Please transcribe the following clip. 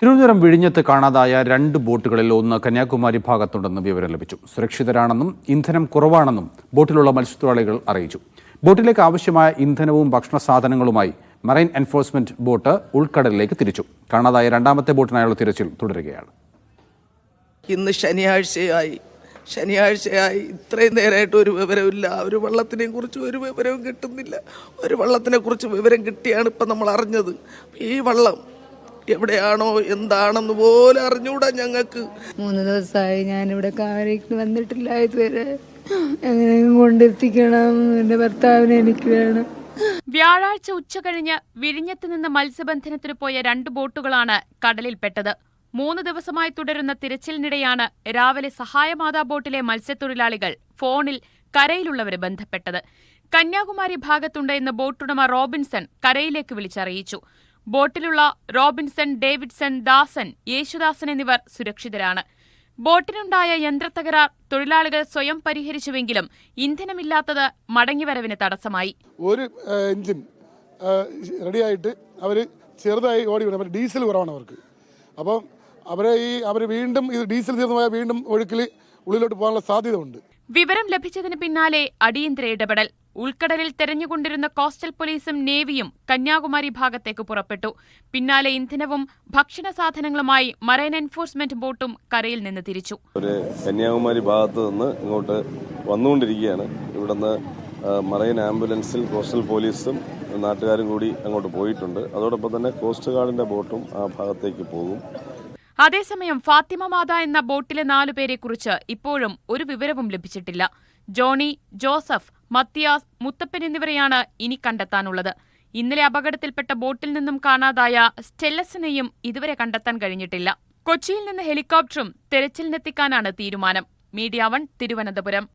തിരുവനന്തപുരം വിഴിഞ്ഞത്ത് കാണാതായ 2 ബോട്ടുകളിൽ ഒന്ന് കന്യാകുമാരി ഭാഗത്തുണ്ടെന്ന് വിവരം ലഭിച്ചു. സുരക്ഷിതരാണെന്നും ഇന്ധനം കുറവാണെന്നും ബോട്ടിലുള്ള മത്സ്യത്തൊഴിലാളികൾ അറിയിച്ചു. ബോട്ടിലേക്ക് ആവശ്യമായ ഇന്ധനവും ഭക്ഷണ സാധനങ്ങളുമായി മറൈൻ എൻഫോഴ്സ്മെന്റ് ബോട്ട് ഉൾക്കടലിലേക്ക് തിരിച്ചു. കാണാതായ 2ാമത്തെ ബോട്ടിനായുള്ള തിരച്ചിൽ തുടരുകയാണ്. ഇന്ന് ശനിയാഴ്ചയായി ഇത്രയും നേരമായിട്ട് ഒരു വിവരമില്ല. ഒരു വള്ളത്തിനെ കുറിച്ച് ഒരു വിവരവും കിട്ടുന്നില്ല. ഒരു വള്ളത്തിനെ കുറിച്ച് വിവരം കിട്ടിയാണ് ഇപ്പം നമ്മൾ അറിഞ്ഞത്. ഈ വള്ളം എവിടെയാണോ എന്താണെന്ന് പോലെ അറിഞ്ഞൂടാ ഞങ്ങൾക്ക്. 3 ദിവസമായി ഞാനിവിടെ കാരയ്ക്ക് വന്നിട്ടില്ല. ഇതുവരെ എങ്ങനെയും കൊണ്ടെത്തിക്കണം. എൻ്റെ ഭർത്താവിനെ എനിക്ക് വേണം. വ്യാഴാഴ്ച ഉച്ചകഴിഞ്ഞ് വിഴിഞ്ഞത്ത് നിന്ന് മത്സ്യബന്ധനത്തിന് പോയ 2 ബോട്ടുകളാണ് കടലിൽപ്പെട്ടത്. 3 ദിവസമായി തുടരുന്ന തിരച്ചിലിനിടെയാണ് രാവിലെ സഹായമാതാ ബോട്ടിലെ മത്സ്യത്തൊഴിലാളികൾ ഫോണിൽ കരയിലുള്ളവരെ ബന്ധപ്പെട്ടത്. കന്യാകുമാരി ഭാഗത്തുണ്ട് എന്ന് ബോട്ടുടമ റോബിൻസൺ കരയിലേക്ക് വിളിച്ചറിയിച്ചു. ബോട്ടിലുള്ള റോബിൻസൺ, ഡേവിഡ്സൺ, ദാസൻ, യേശുദാസൻ എന്നിവർ സുരക്ഷിതരാണ്. ബോട്ടിനുണ്ടായ യന്ത്രത്തകരാർ തൊഴിലാളികൾ സ്വയം പരിഹരിച്ചുവെങ്കിലും ഇന്ധനമില്ലാത്തത് മടങ്ങിവരവിന് തടസ്സമായി. ഒരു എഞ്ചിൻ റെഡിയായിട്ട് അവർ ചെറുതായി ഓടി വിടും. ഡീസൽ കുറവാണ് അവർക്ക്. അപ്പം അവർ വീണ്ടും ഇത് ഡീസൽ തീർന്നു പോയാൽ വീണ്ടും ഒഴുക്കിൽ ഉള്ളിലോട്ട് പോകാനുള്ള സാധ്യത ഉണ്ട്. വിവരം ലഭിച്ചതിന് പിന്നാലെ അടിയന്തര ഇടപെടൽ. ഉൾക്കടലിൽ തെരഞ്ഞുകൊണ്ടിരുന്ന കോസ്റ്റൽ പോലീസും നേവിയും കന്യാകുമാരി ഭാഗത്തേക്ക് പുറപ്പെട്ടു. പിന്നാലെ ഇന്ധനവും ഭക്ഷണ സാധനങ്ങളുമായി മറൈൻ എൻഫോഴ്സ്മെന്റ് ബോട്ടും കരയിൽ നിന്ന് തിരിച്ചു. കന്യാകുമാരി ഭാഗത്ത് നിന്ന് ഇങ്ങോട്ട് വന്നുകൊണ്ടിരിക്കുകയാണ്. ഇവിടുന്ന് മറൈൻ ആംബുലൻസിൽ കോസ്റ്റൽ പോലീസും നാട്ടുകാരും കൂടി അങ്ങോട്ട് പോയിട്ടുണ്ട്. അതോടൊപ്പം തന്നെ കോസ്റ്റ് ഗാർഡിന്റെ ബോട്ടും ആ ഭാഗത്തേക്ക് പോകും. അതേസമയം ഫാത്തിമ മാത എന്ന ബോട്ടിലെ 4 പേരെക്കുറിച്ച് ഇപ്പോഴും ഒരു വിവരവും ലഭിച്ചിട്ടില്ല. ജോണി, ജോസഫ്, മത്തിയാസ്, മുത്തപ്പൻ എന്നിവരെയാണ് ഇനി കണ്ടെത്താനുള്ളത്. ഇന്നലെ അപകടത്തിൽപ്പെട്ട ബോട്ടിൽ നിന്നും കാണാതായ സ്റ്റെല്ലസിനെയും ഇതുവരെ കണ്ടെത്താൻ കഴിഞ്ഞിട്ടില്ല. കൊച്ചിയിൽ നിന്ന് ഹെലികോപ്റ്ററും തെരച്ചിലിനെത്തിക്കാനാണ് തീരുമാനം. മീഡിയ 1 തിരുവനന്തപുരം.